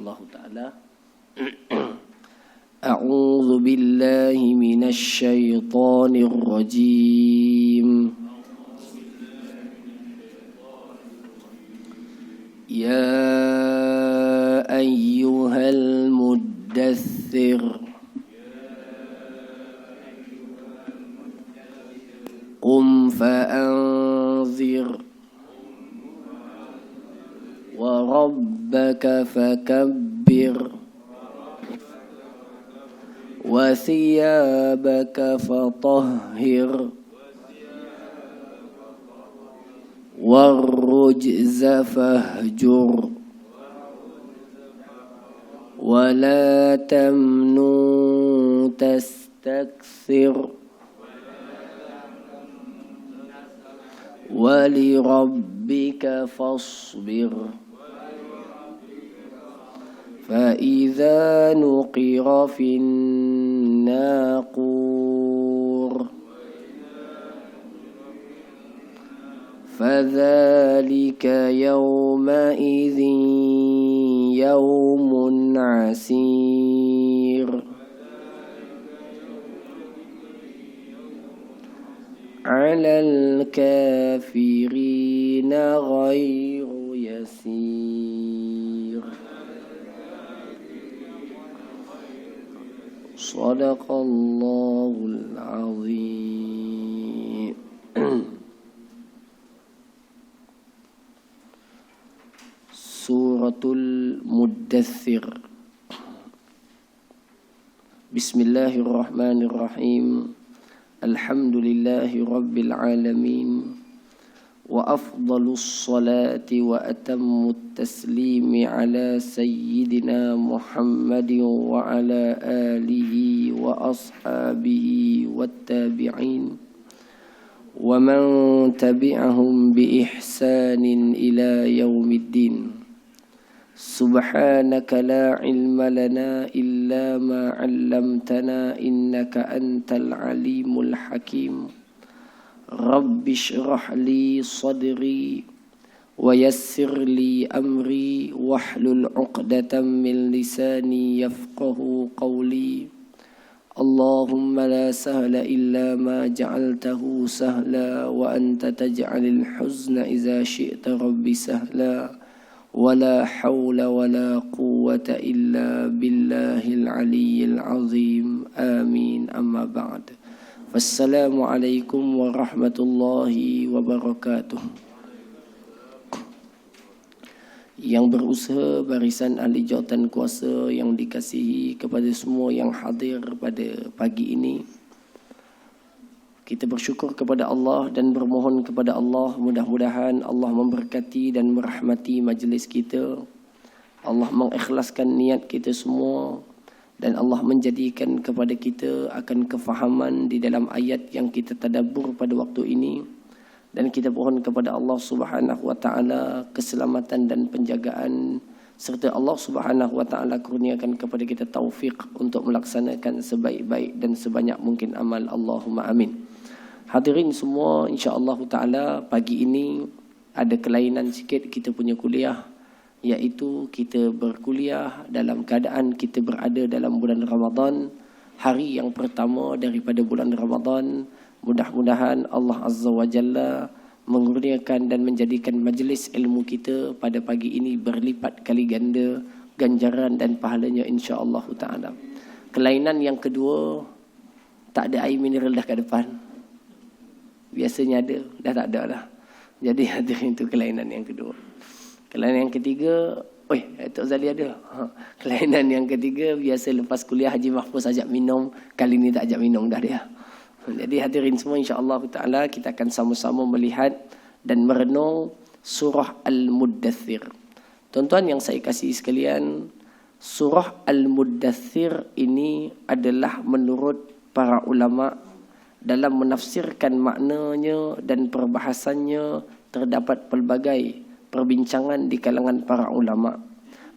Allah Ta'ala. A'udzu billahi minasy syaithanir rajim. Ya ayyuhal muddaththir qum fa'anzir wa rabbaka fakabbir wa thiyabaka fatahhir warrujza fahjur wa la tamnun tastakthir wa li rabbika fasbir فإذا نقر في الناقور فذلك يومئذ يوم عسير على الكافرين غير يسير Sadaqallahul azim. Suratul Muddaththir. Bismillahirrahmanirrahim. Alhamdulillahi rabbil alamin. وأفضل الصلاة وأتم التسليم على سيدنا محمد وعلى آله وأصحابه والتابعين ومن تبعهم بإحسان إلى يوم الدين سبحانك لا علم لنا إلا ما علمتنا إنك أنت العليم الحكيم Rabbi syrah li sadri wa yassir li amri wahlul 'uqdatam min lisani yafqahu qawli Allahumma la sahla illa ma ja'altahu sahla wa anta taj'alul huzna idza syi'ta rabbi sahla wa la hawla wa la quwwata illa billahil aliyyil azim amin amma ba'd. Wassalamualaikum warahmatullahi wabarakatuh. Yang berusaha barisan ahli jawatan kuasa yang dikasihi kepada semua yang hadir pada pagi ini, kita bersyukur kepada Allah dan bermohon kepada Allah mudah-mudahan Allah memberkati dan merahmati majlis kita. Allah mengikhlaskan niat kita semua dan Allah menjadikan kepada kita akan kefahaman di dalam ayat yang kita tadabbur pada waktu ini, dan kita mohon kepada Allah Subhanahu wa taala keselamatan dan penjagaan, serta Allah Subhanahu wa taala kurniakan kepada kita taufik untuk melaksanakan sebaik-baik dan sebanyak mungkin amal. Allahumma amin. Hadirin semua, insya-Allah taala pagi ini ada kelainan sikit kita punya kuliah, iaitu kita berkuliah dalam keadaan kita berada dalam bulan Ramadan, hari yang pertama daripada bulan Ramadan. Mudah-mudahan Allah Azza wa Jalla mengurniakan dan menjadikan majlis ilmu kita pada pagi ini berlipat kali ganda ganjaran dan pahalanya insya-Allah taala. Kelainan yang kedua, tak ada air mineral dah kat depan. Biasanya ada, dah tak ada dah. Jadi hadirin, itu kelainan yang kedua. Kelainan yang ketiga, Tok Zali ada. Kelainan yang ketiga, biasa lepas kuliah Haji Mahfuz ajak minum, kali ni tak ajak minum dah dia. Jadi hadirin semua, insya-Allah taala kita akan sama-sama melihat dan merenung surah Al-Muddaththir. Tuan-tuan yang saya kasih sekalian, surah Al-Muddaththir ini adalah menurut para ulama dalam menafsirkan maknanya dan perbahasannya terdapat pelbagai perbincangan di kalangan para ulama.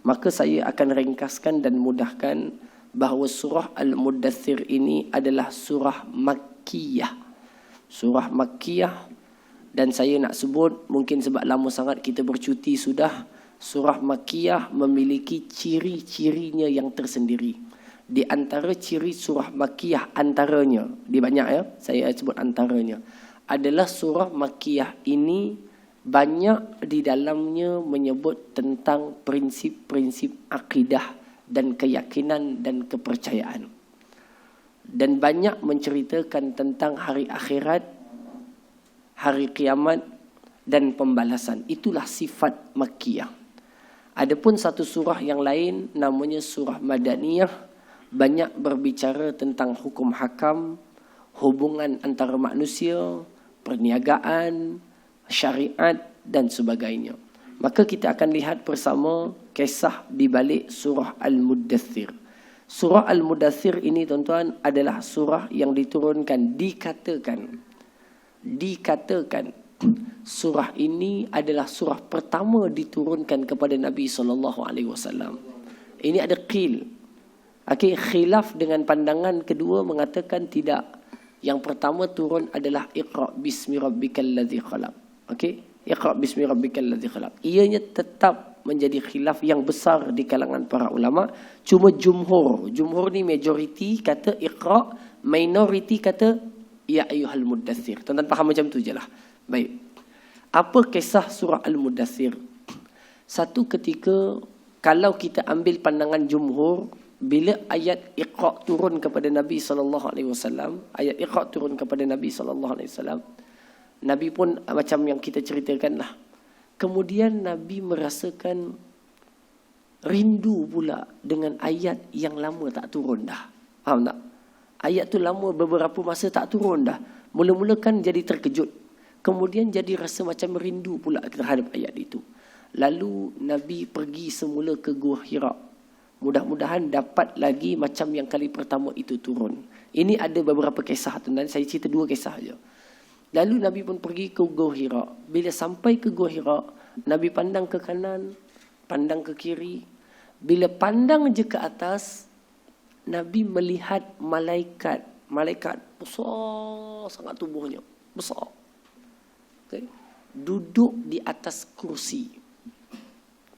Maka saya akan ringkaskan dan mudahkan bahawa surah Al-Muddaththir ini adalah surah Makkiyah. Surah Makkiyah, dan saya nak sebut mungkin sebab lama sangat kita bercuti sudah, Surah Makkiyah memiliki ciri-cirinya yang tersendiri. Di antara ciri surah Makkiyah antaranya, di banyak ya, saya sebut antaranya, adalah surah Makkiyah ini banyak di dalamnya menyebut tentang prinsip-prinsip akidah dan keyakinan dan kepercayaan. Dan banyak menceritakan tentang hari akhirat, hari kiamat dan pembalasan. Itulah sifat Makkiyah. Adapun satu surah yang lain namanya surah Madaniyah, banyak berbicara tentang hukum hakam, hubungan antara manusia, perniagaan, syariat dan sebagainya. Maka kita akan lihat bersama kisah di balik surah Al-Muddathir. Surah Al-Muddathir ini tuan-tuan adalah surah yang diturunkan, dikatakan surah ini adalah surah pertama diturunkan kepada Nabi SAW. Ini ada qil. Khilaf dengan pandangan kedua mengatakan tidak. Yang pertama turun adalah Iqra bismi rabbikal ladzi khalaq. Iqra bismi rabbikal ladzi khalaq. Ianya tetap menjadi khilaf yang besar di kalangan para ulama. Cuma jumhur ni majority kata Iqra, minority kata ya ayyuhal muddathir. Tuan-tuan faham macam tu je lah. Baik. Apa kisah surah Al-Muddathir? Satu ketika, kalau kita ambil pandangan jumhur, bila ayat Iqra turun kepada Nabi SAW, ayat Iqra turun kepada Nabi SAW, Nabi pun macam yang kita ceritakan lah. Kemudian Nabi merasakan rindu pula dengan ayat yang lama tak turun dah. Faham tak? Ayat tu lama beberapa masa tak turun dah. Mula-mula kan jadi terkejut. Kemudian jadi rasa macam rindu pula terhadap ayat itu. Lalu Nabi pergi semula ke Gua Hira. Mudah-mudahan dapat lagi macam yang kali pertama itu turun. Ini ada beberapa kisah tuan-tuan. Saya cerita 2 kisah saja. Lalu Nabi pun pergi ke Gua Hira. Bila sampai ke Gua Hira, Nabi pandang ke kanan, pandang ke kiri. Bila pandang je ke atas, Nabi melihat malaikat. Malaikat besar sangat tubuhnya. Besar. Duduk di atas kursi.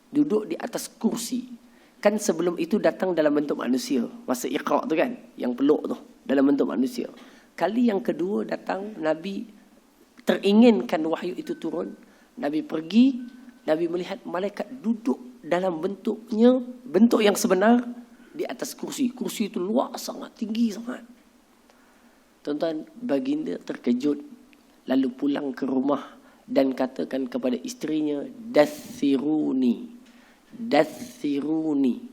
Duduk di atas kursi. Kan sebelum itu datang dalam bentuk manusia. Masa Iqra tu kan, yang peluk tu, dalam bentuk manusia. Kali yang kedua datang, Nabi teringinkan wahyu itu turun. Nabi pergi, Nabi melihat malaikat duduk dalam bentuknya, bentuk yang sebenar, di atas kursi. Kursi itu luas sangat, tinggi sangat. Tuan-tuan, baginda terkejut. Lalu pulang ke rumah dan katakan kepada isterinya, Dathiruni. Dathiruni.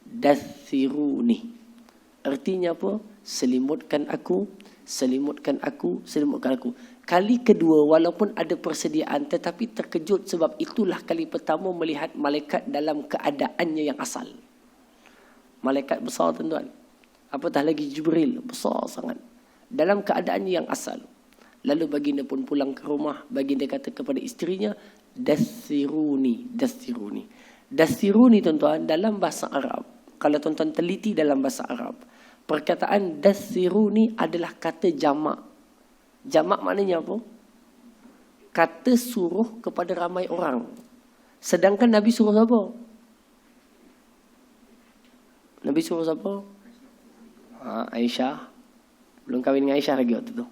Dathiruni. Artinya apa? Selimutkan aku, selimutkan aku, selimutkan aku. Kali kedua walaupun ada persediaan tetapi terkejut sebab itulah kali pertama melihat malaikat dalam keadaannya yang asal. Malaikat besar tuan-tuan. Apatah lagi Jibril, besar sangat. Dalam keadaannya yang asal. Lalu baginda pun pulang ke rumah. Baginda kata kepada isterinya, Dathiruni. Dathiruni. Dathiruni tuan-tuan dalam bahasa Arab. Kalau tuan-tuan teliti dalam bahasa Arab, perkataan Dathiruni adalah kata jamak. Jamak maknanya apa? Kata suruh kepada ramai orang. Sedangkan Nabi suruh siapa? Nabi suruh siapa? Aisyah. Belum kahwin dengan Aisyah lagi waktu tu.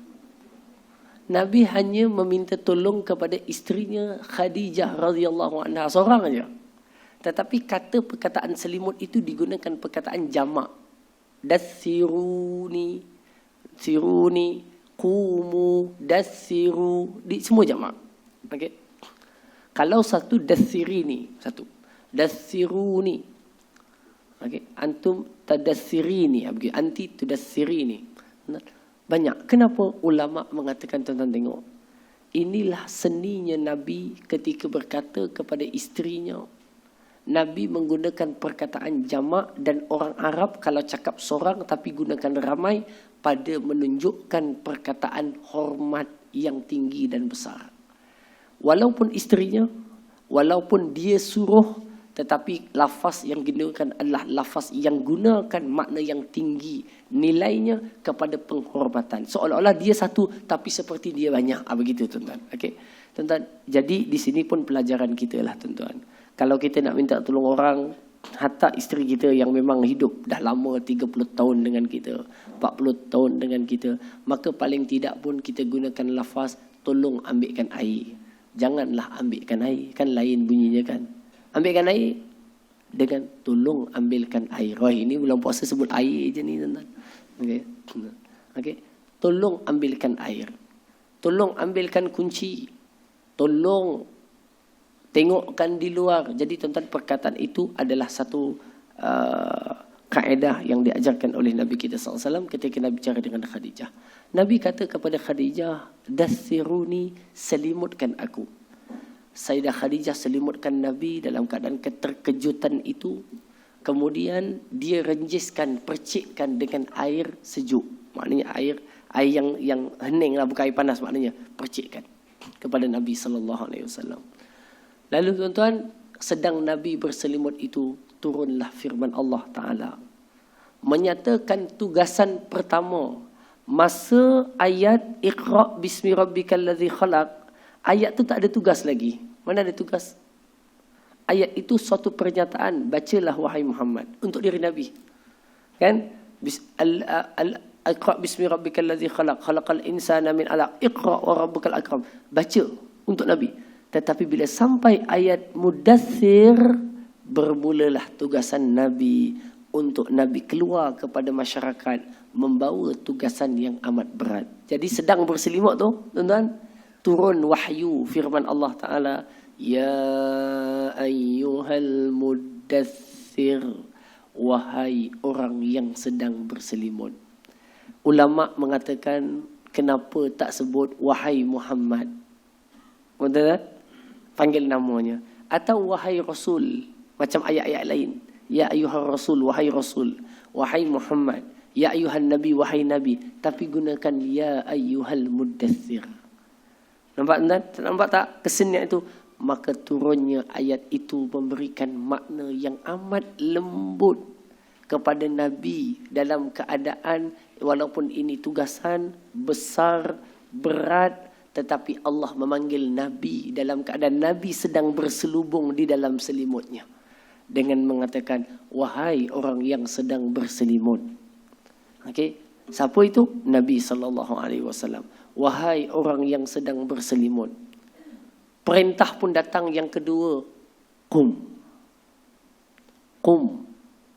Nabi hanya meminta tolong kepada isterinya Khadijah radhiyallahu anha seorang aja. Tetapi kata perkataan selimut itu digunakan perkataan jamak. Dathiruni, siruni, qumu, dathiru, di semua jamak. Okey. Kalau satu dathirini, satu. Dathiruni. Okey, antum tadassirini, begitu. Anti tudassirini. Banyak. Kenapa ulama mengatakan tuan-tuan tengok? Inilah seninya Nabi ketika berkata kepada isterinya. Nabi menggunakan perkataan jamak dan orang Arab kalau cakap seorang tapi gunakan ramai pada menunjukkan perkataan hormat yang tinggi dan besar. Walaupun isterinya, walaupun dia suruh, tetapi lafaz yang digunakan adalah lafaz yang gunakan makna yang tinggi, nilainya kepada penghormatan. Seolah-olah dia satu tapi seperti dia banyak. Begitu tuan-tuan. Okey. Tuan-tuan, jadi di sini pun pelajaran kita lah tuan-tuan. Kalau kita nak minta tolong orang, hatta isteri kita yang memang hidup dah lama 30 tahun dengan kita, 40 tahun dengan kita, maka paling tidak pun kita gunakan lafaz tolong ambilkan air. Janganlah ambilkan air, kan lain bunyinya kan. Ambilkan air dengan tolong ambilkan air. Wah, ini bulan puasa sebut air je ni tuan-tuan. Okey. Okey. Tolong ambilkan air. Tolong ambilkan kunci. Tolong tengokkan di luar. Jadi tuan-tuan, perkataan itu adalah satu kaedah yang diajarkan oleh Nabi kita SAW ketika Nabi bicara dengan Khadijah. Nabi kata kepada Khadijah, dathiruni, selimutkan aku. Sayyidah Khadijah selimutkan Nabi dalam keadaan keterkejutan itu. Kemudian dia renjiskan, percikkan dengan air sejuk. Maknanya air yang hening lah, bukan air panas, maknanya percikkan kepada Nabi SAW. Lalu tuan-tuan, sedang Nabi berselimut itu, turunlah firman Allah Ta'ala menyatakan tugasan pertama. Masa ayat Iqra' bismi rabbikal ladzi khalaq, ayat tu tak ada tugas lagi. Mana ada tugas? Ayat itu suatu pernyataan, bacalah wahai Muhammad, untuk diri Nabi. Kan? Iqra' bismi rabbikal ladzi khalaq, khalaqal insana min 'alaq, Iqra' wa rabbukal akram. Baca untuk Nabi. Tetapi bila sampai ayat Mudaththir, bermulalah tugasan Nabi untuk Nabi keluar kepada masyarakat membawa tugasan yang amat berat. Jadi sedang berselimut tu, tuan-tuan, turun wahyu firman Allah Ta'ala, ya ayyuhal mudaththir, wahai orang yang sedang berselimut. Ulama mengatakan, kenapa tak sebut wahai Muhammad? Betul tak? Panggil namanya. Atau wahai Rasul, macam ayat-ayat lain. Ya ayyuhar Rasul, wahai Rasul. Wahai Muhammad, ya ayyuhan Nabi, wahai Nabi. Tapi gunakan ya ayyuhal mudaththir. Nampak tak? Nampak tak kesannya itu? Maka turunnya ayat itu memberikan makna yang amat lembut kepada Nabi dalam keadaan walaupun ini tugasan besar, berat, tetapi Allah memanggil Nabi dalam keadaan Nabi sedang berselubung di dalam selimutnya, dengan mengatakan, wahai orang yang sedang berselimut. Okey, siapa itu? Nabi SAW. Wahai orang yang sedang berselimut. Perintah pun datang yang kedua, qum. Qum.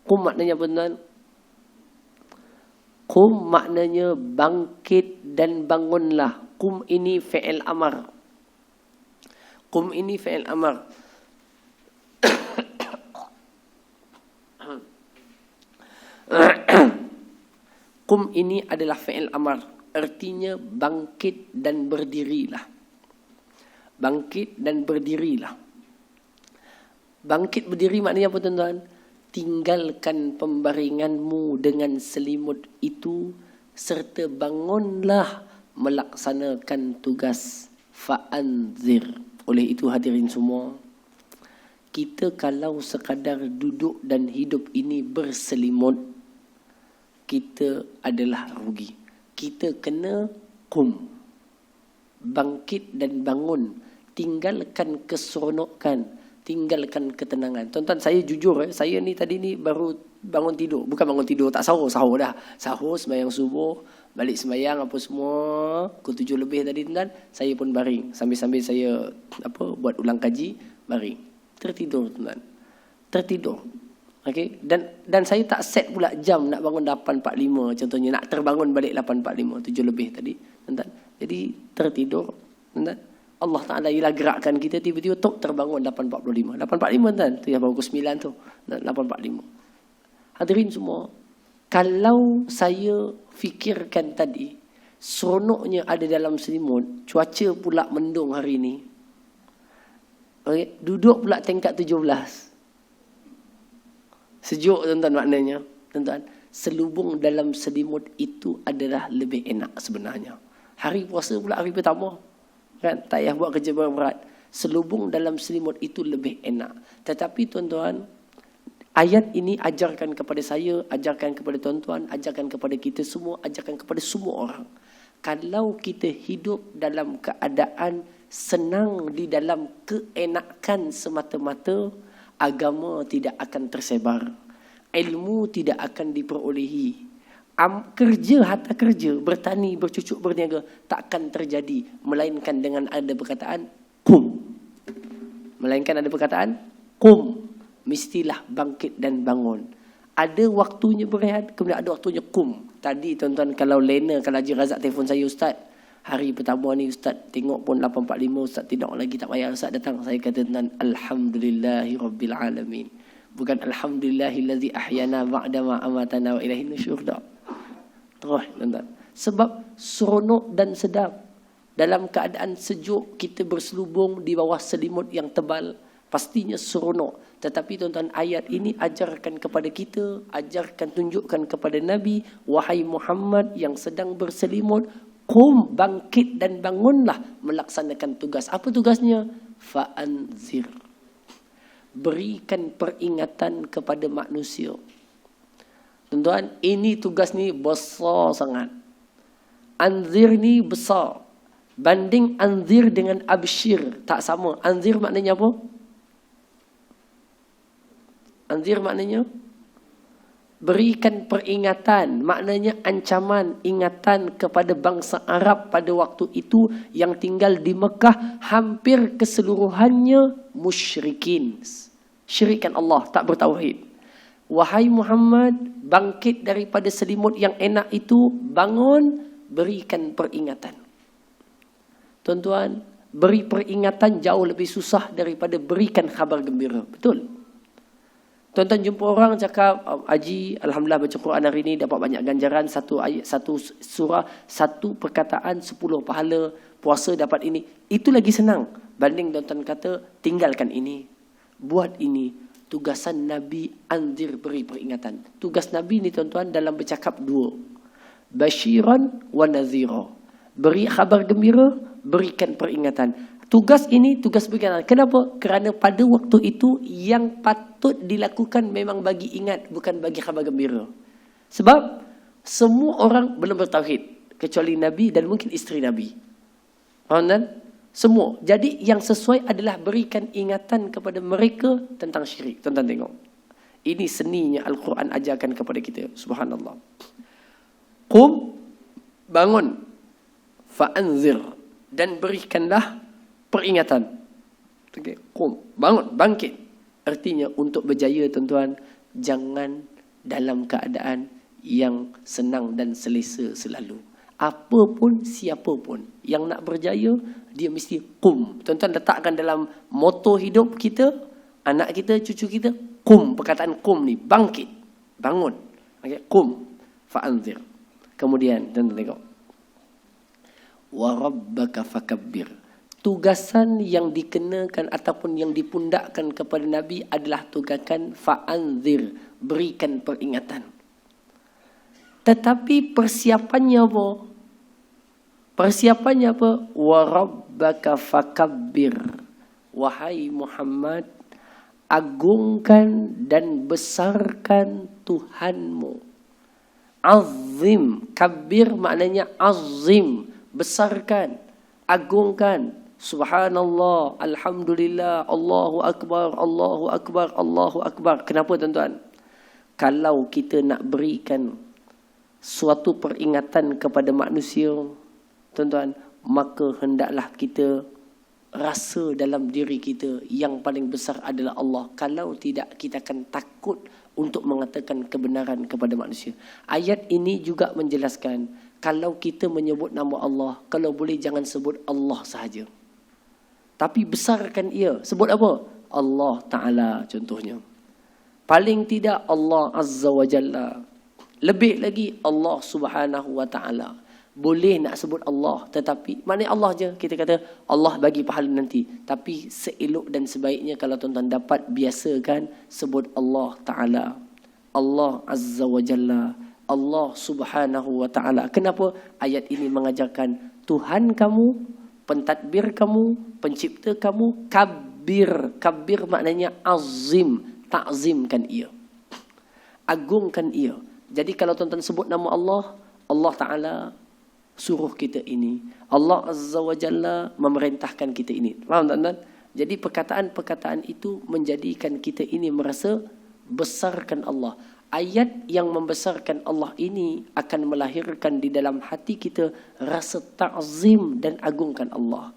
Qum maknanya benar. Qum maknanya bangkit dan bangunlah. Qum ini fi'il amar. Qum ini fi'il amar. Qum ini adalah fi'il amar. Artinya bangkit dan berdirilah. Bangkit dan berdirilah. Bangkit berdiri maknanya apa tuan-tuan? Tinggalkan pembaringanmu dengan selimut itu serta bangunlah melaksanakan tugas fa'anzir. Oleh itu hadirin semua, kita kalau sekadar duduk dan hidup ini berselimut, kita adalah rugi. Kita kena qum, bangkit dan bangun, tinggalkan keseronokan, tinggalkan ketenangan. Tuan-tuan, saya jujur, saya ni tadi ni baru bangun tidur. Bukan bangun tidur, tak sahur dah. Sahur, sembahyang subuh, balik sembahyang apa semua, pukul 7 lebih tadi tuan, saya pun baring. Sambil-sambil saya buat ulang kaji, baring. Tertidur tuan. Tertidur. Okey, dan saya tak set pula jam nak bangun 8.45 contohnya, nak terbangun balik 8.45, 7 lebih tadi tuan. Jadi tertidur tuan. Allah Ta'ala ialah gerakkan kita, tiba-tiba tok terbangun 8.45. 8.45 tuan, tu yang baru pukul 9 tu. 8.45. Hadirin semua, kalau saya fikirkan tadi, seronoknya ada dalam selimut, cuaca pula mendung hari ni. Okay, duduk pula tingkat 17. Sejuk tuan-tuan maknanya. Tuan-tuan, selubung dalam selimut itu adalah lebih enak sebenarnya. Hari puasa pula hari pertama, kan, tak payah buat kerja berat. Selubung dalam selimut itu lebih enak. Tetapi tuan-tuan, ayat ini ajarkan kepada saya, ajarkan kepada tuan-tuan, ajarkan kepada kita semua, ajarkan kepada semua orang. Kalau kita hidup dalam keadaan senang di dalam keenakan semata-mata, agama tidak akan tersebar, ilmu tidak akan diperolehi, kerja, harta kerja, bertani, bercucuk, berniaga takkan terjadi melainkan dengan ada perkataan kum. Melainkan ada perkataan kum. Mestilah bangkit dan bangun. Ada waktunya berehat, kemudian ada waktunya kum. Tadi tuan-tuan, kalau Lena, kalau Haji Razak telefon saya, Ustaz, hari pertama ni Ustaz tengok pun 8.45, Ustaz tidak lagi, tak payah Ustaz datang. Saya kata tuan, Alhamdulillahi Rabbil Alamin. Bukan Alhamdulillahillazi ahyana ba'da ma amatana wa ilaihin nusyur. Terus tuan-tuan. Sebab seronok dan sedap. Dalam keadaan sejuk, kita berselubung di bawah selimut yang tebal, pastinya seronok. Tetapi tuan-tuan, ayat ini ajarkan kepada kita, ajarkan, tunjukkan kepada Nabi, wahai Muhammad yang sedang berselimut, qum, bangkit dan bangunlah melaksanakan tugas. Apa tugasnya? Fa'anzir. Berikan peringatan kepada manusia. Tuan-tuan, ini tugas ni besar sangat. Anzir ni besar. Banding anzir dengan abshir, tak sama. Anzir maknanya apa? Anzir maknanya berikan peringatan, maknanya ancaman, ingatan kepada bangsa Arab pada waktu itu yang tinggal di Mekah, hampir keseluruhannya musyrikin. Syirikan Allah, tak bertauhid. Wahai Muhammad, bangkit daripada selimut yang enak itu, bangun, berikan peringatan. Tuan-tuan, beri peringatan jauh lebih susah daripada berikan khabar gembira. Betul? Tuan-tuan jumpa orang cakap, Haji, Alhamdulillah baca Quran hari ini dapat banyak ganjaran, satu ayat, satu surah, satu perkataan, 10 pahala, puasa dapat ini. Itu lagi senang. Banding tuan-tuan kata, tinggalkan ini, buat ini. Tugasan Nabi, anzir, beri peringatan. Tugas Nabi ni tuan-tuan dalam bercakap dua. Basyiran wa nazira. Beri khabar gembira, berikan peringatan. Tugas ini tugas peringatan. Kenapa? Kerana pada waktu itu yang patut dilakukan memang bagi ingat, bukan bagi khabar gembira. Sebab semua orang belum bertauhid kecuali Nabi dan mungkin isteri Nabi. Faham? Semua. Jadi yang sesuai adalah berikan ingatan kepada mereka tentang syirik. Tuan-tuan tengok. Ini seninya Al-Quran ajarkan kepada kita. Subhanallah. Qum, bangun. Fa'anzir, dan berikanlah peringatan. Okay. Qum, bangun, bangkit. Artinya untuk berjaya tuan-tuan, jangan dalam keadaan yang senang dan selesa selalu. Apa pun, siapa pun yang nak berjaya, dia mesti qum. Tuan-tuan letakkan dalam moto hidup kita, anak kita, cucu kita, qum. Perkataan qum ni, bangkit, bangun. Okay. Qum, fa'anzir. Kemudian tuan-tuan tengok. Wa rabbaka fakabbir. Tugasan yang dikenakan ataupun yang dipundakkan kepada Nabi adalah tugasan fa'anzir, berikan peringatan. Tetapi persiapannya apa? Persiapannya apa? Wa rabbaka fakabbir. Wahai Muhammad, agungkan dan besarkan Tuhanmu. Azim, kabir maknanya azim, besarkan, agungkan. Subhanallah, alhamdulillah, Allahu akbar, Allahu akbar, Allahu akbar. Kenapa tuan-tuan? Kalau kita nak berikan suatu peringatan kepada manusia, tuan-tuan, maka hendaklah kita rasa dalam diri kita yang paling besar adalah Allah. Kalau tidak, kita akan takut untuk mengatakan kebenaran kepada manusia. Ayat ini juga menjelaskan, kalau kita menyebut nama Allah, kalau boleh jangan sebut Allah sahaja, tapi besarkan ia. Sebut apa? Allah Ta'ala contohnya. Paling tidak Allah Azza wa Jalla. Lebih lagi Allah Subhanahu wa Ta'ala. Boleh nak sebut Allah, tetapi maknanya Allah je. Kita kata Allah bagi pahala nanti. Tapi seelok dan sebaiknya kalau tuan-tuan dapat biasakan sebut Allah Ta'ala, Allah Azza wa Jalla, Allah Subhanahu wa Ta'ala. Kenapa? Ayat ini mengajarkan Tuhan kamu, pentadbir kamu, pencipta kamu, kabir. Kabir maknanya azim, takzimkan ia, agungkan ia. Jadi kalau tuan-tuan sebut nama Allah, Allah Ta'ala suruh kita ini, Allah Azza wa Jalla memerintahkan kita ini. Faham tuan-tuan? Jadi perkataan-perkataan itu menjadikan kita ini merasa besarkan Allah. Ayat yang membesarkan Allah ini akan melahirkan di dalam hati kita rasa ta'zim dan agungkan Allah.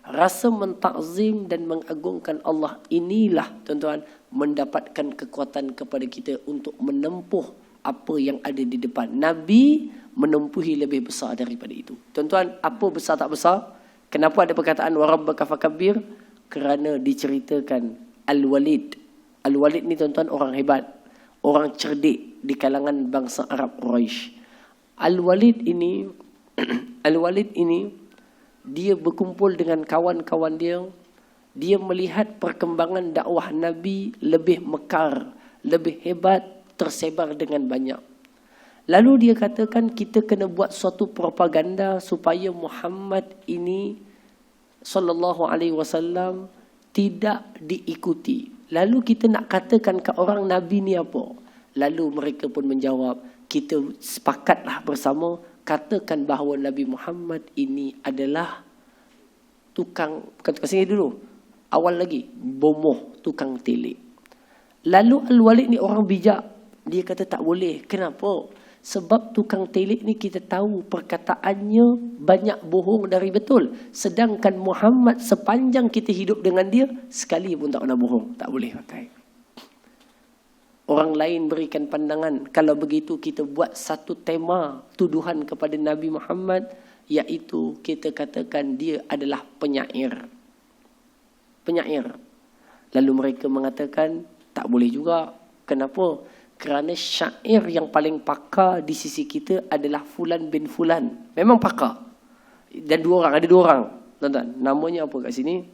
Rasa mentakzim dan mengagungkan Allah inilah tuan-tuan mendapatkan kekuatan kepada kita untuk menempuh apa yang ada di depan. Nabi menempuhi lebih besar daripada itu. Tuan-tuan, apa besar tak besar? Kenapa ada perkataan wa rabbaka fakabbir? Kerana diceritakan Al-Walid. Al-Walid ni tuan-tuan orang hebat, orang cerdik di kalangan bangsa Arab Quraisy. Al-Walid ini Al-Walid ini dia berkumpul dengan kawan-kawan dia. Dia melihat perkembangan dakwah Nabi lebih mekar, lebih hebat, tersebar dengan banyak. Lalu dia katakan kita kena buat suatu propaganda supaya Muhammad ini sallallahu alaihi wasallam tidak diikuti. Lalu kita nak katakan ke orang Nabi ni apa? Lalu mereka pun menjawab, kita sepakatlah bersama katakan bahawa Nabi Muhammad ini adalah tukang, kata sini dulu, awal lagi, bomoh, tukang telik. Lalu Al-Walid ni orang bijak. Dia kata tak boleh. Kenapa? Sebab tukang telik ni kita tahu perkataannya banyak bohong dari betul. Sedangkan Muhammad sepanjang kita hidup dengan dia, sekali pun tak pernah bohong. Tak boleh pakai. Orang lain berikan pandangan. Kalau begitu kita buat satu tema tuduhan kepada Nabi Muhammad, iaitu kita katakan dia adalah penyair. Penyair. Lalu mereka mengatakan tak boleh juga. Kenapa? Kerana syair yang paling pakar di sisi kita adalah Fulan bin Fulan. Memang pakar. Dan ada dua orang. Tuan-tuan, namanya apa kat sini?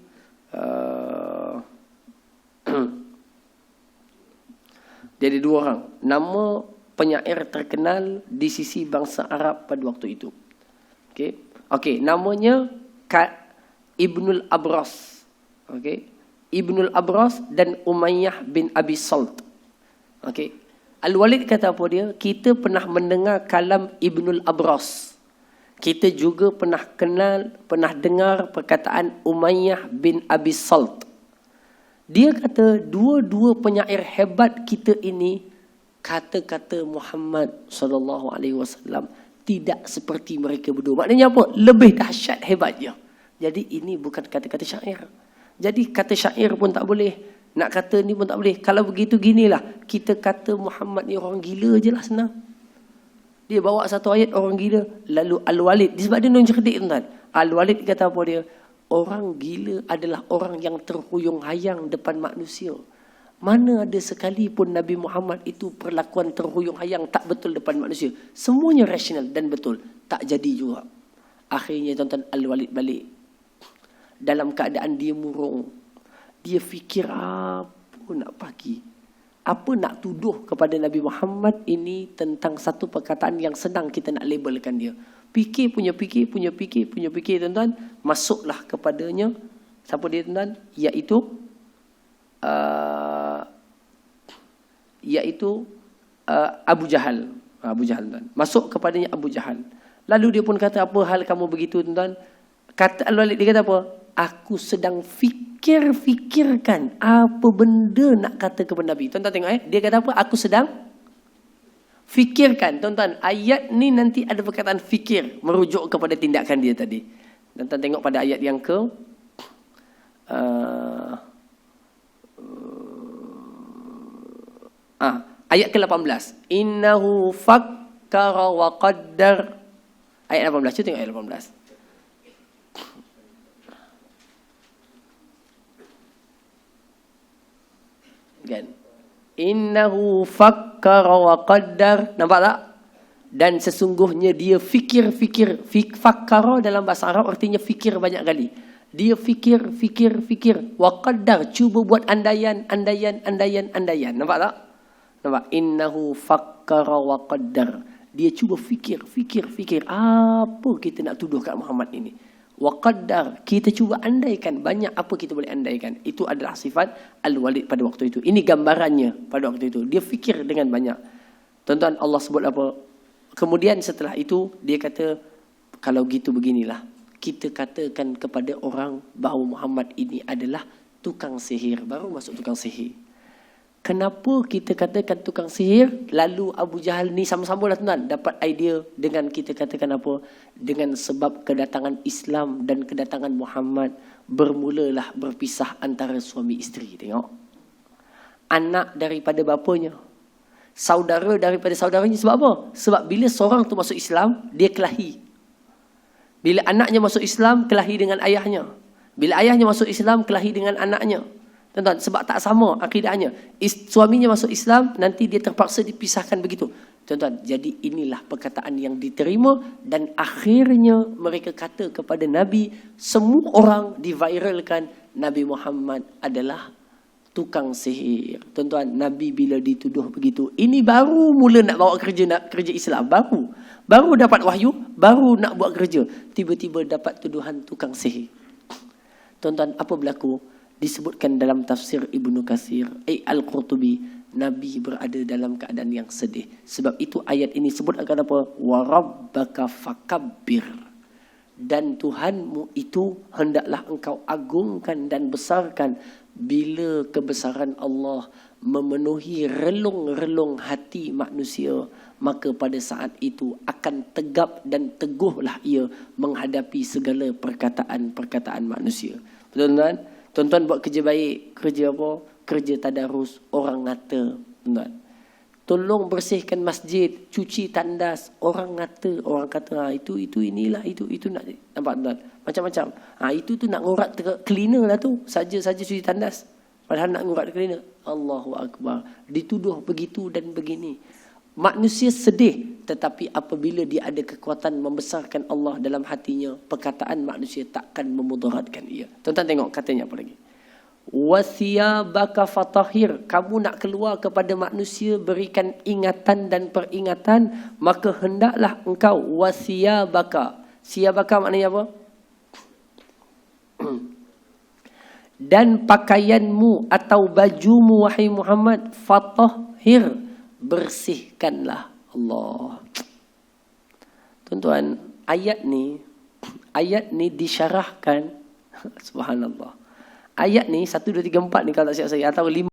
Jadi dua orang. Nama penyair terkenal di sisi bangsa Arab pada waktu itu. Okey, namanya Ibnul Abras. Okey. Ibnul Abras dan Umayyah bin Abi Salt. Okey. Al-Walid kata apa dia? Kita pernah mendengar kalam Ibnul Abras. Kita juga pernah dengar perkataan Umayyah bin Abi Salt. Dia kata dua-dua penyair hebat kita ini, kata-kata Muhammad sallallahu alaihi wasallam tidak seperti mereka berdua. Maknanya apa? Lebih dahsyat hebatnya. Jadi ini bukan kata-kata syair. Jadi kata syair pun tak boleh. Nak kata ni pun tak boleh. Kalau begitu ginilah. Kita kata Muhammad ni orang gila je lah, senang. Dia bawa satu ayat orang gila. Lalu Al-Walid. Sebab dia non cerdik tuan. Al-Walid kata apa dia? Orang gila adalah orang yang terhuyung-hayang depan manusia. Mana ada sekalipun Nabi Muhammad itu perlakuan terhuyung-hayang tak betul depan manusia. Semuanya rasional dan betul. Tak jadi juga. Akhirnya tuan-tuan Al-Walid balik. Dalam keadaan dia murung. Dia fikir apa nak bagi. Apa nak tuduh kepada Nabi Muhammad ini tentang satu perkataan yang senang kita nak labelkan dia. Fikir punya fikir, tuan-tuan. Masuklah kepadanya. Siapa dia tuan-tuan? Iaitu Abu Jahal. Abu Jahal tuan. Masuk kepadanya Abu Jahal. Lalu dia pun kata, apa hal kamu begitu tuan-tuan? Kata Al-Walid, dia kata apa? Aku sedang fikirkan apa benda nak kata kepada Nabi. Tuan-tuan tengok dia kata apa? Aku sedang fikirkan. Tuan-tuan, ayat ni nanti ada perkataan fikir merujuk kepada tindakan dia tadi. Tuan-tuan tengok pada ayat yang ke ayat ke-18. Innahu fakkara wa qaddar. Ayat 18. Cuba tengok ayat 18. Kan? Innahu fakkara wa qaddar. Nampak tak? Dan sesungguhnya dia fikir. Fakkara dalam bahasa Arab artinya fikir banyak kali. Dia fikir. Wa qaddar, cuba buat andaian. Nampak tak? Nampak? Innahu fakkara wa qaddar. Dia cuba fikir. Apa kita nak tuduh kat Muhammad ini? Wa qaddar, kita cuba andaikan. Banyak apa kita boleh andaikan. Itu adalah sifat Al-Walid pada waktu itu. Ini gambarannya pada waktu itu. Dia fikir dengan banyak. Tuan-tuan, Allah sebut apa? Kemudian setelah itu dia kata, kalau gitu beginilah. Kita katakan kepada orang bahawa Muhammad ini adalah tukang sihir. Baru masuk tukang sihir. Kenapa kita katakan tukang sihir? Lalu Abu Jahal ni sama-sama lah tuan dapat idea dengan kita katakan apa? Dengan sebab kedatangan Islam dan kedatangan Muhammad, bermulalah berpisah antara suami isteri. Tengok. Anak daripada bapanya, saudara daripada saudaranya. Sebab apa? Sebab bila seorang tu masuk Islam, dia kelahi. Bila anaknya masuk Islam, kelahi dengan ayahnya. Bila ayahnya masuk Islam, kelahi dengan anaknya. Tuan-tuan, sebab tak sama akidahnya. Suaminya masuk Islam, nanti dia terpaksa dipisahkan begitu. Tuan-tuan, jadi inilah perkataan yang diterima dan akhirnya mereka kata kepada Nabi, semua orang diviralkan Nabi Muhammad adalah tukang sihir. Tuan-tuan, Nabi bila dituduh begitu, ini baru mula nak bawa kerja Islam, baru dapat wahyu, baru nak buat kerja, tiba-tiba dapat tuduhan tukang sihir. Tuan-tuan, apa berlaku? Disebutkan dalam tafsir Ibnu Katsir, Al-Qurtubi, Nabi berada dalam keadaan yang sedih. Sebab itu ayat ini sebut akan apa? Wa rabbaka fakabbir. Dan Tuhanmu itu hendaklah engkau agungkan dan besarkan. Bila kebesaran Allah memenuhi relung-relung hati manusia, maka pada saat itu akan tegap dan teguhlah ia menghadapi segala perkataan-perkataan manusia. Betul-betul? Tuan-tuan buat kerja baik, kerja apa? Kerja tadarus, orang ngata. Tuan-tuan, tolong bersihkan masjid, cuci tandas, orang ngata, orang kata itu inilah, itu nak, nampak tuan? Macam-macam. Itu tu nak ngurat cleaner lah tu, saja-saja cuci tandas. Padahal nak ngurat cleaner. Allahu Akbar. Dituduh begitu dan begini. Manusia sedih, tetapi apabila dia ada kekuatan membesarkan Allah dalam hatinya, perkataan manusia takkan memudaratkan ia. Tuan-tuan tengok katanya apa lagi? Wasiyabaka fatahhir. Kamu nak keluar kepada manusia, berikan ingatan dan peringatan, maka hendaklah engkau wasiyabaka. Siyabaka maknanya apa? Dan pakaianmu atau bajumu wahai Muhammad, fatahhir, bersihkanlah. Allah. Tuan-tuan, ayat ni disyarahkan. Subhanallah. Ayat ni 1, 2, 3, 4 ni kalau tak silap saya, atau 5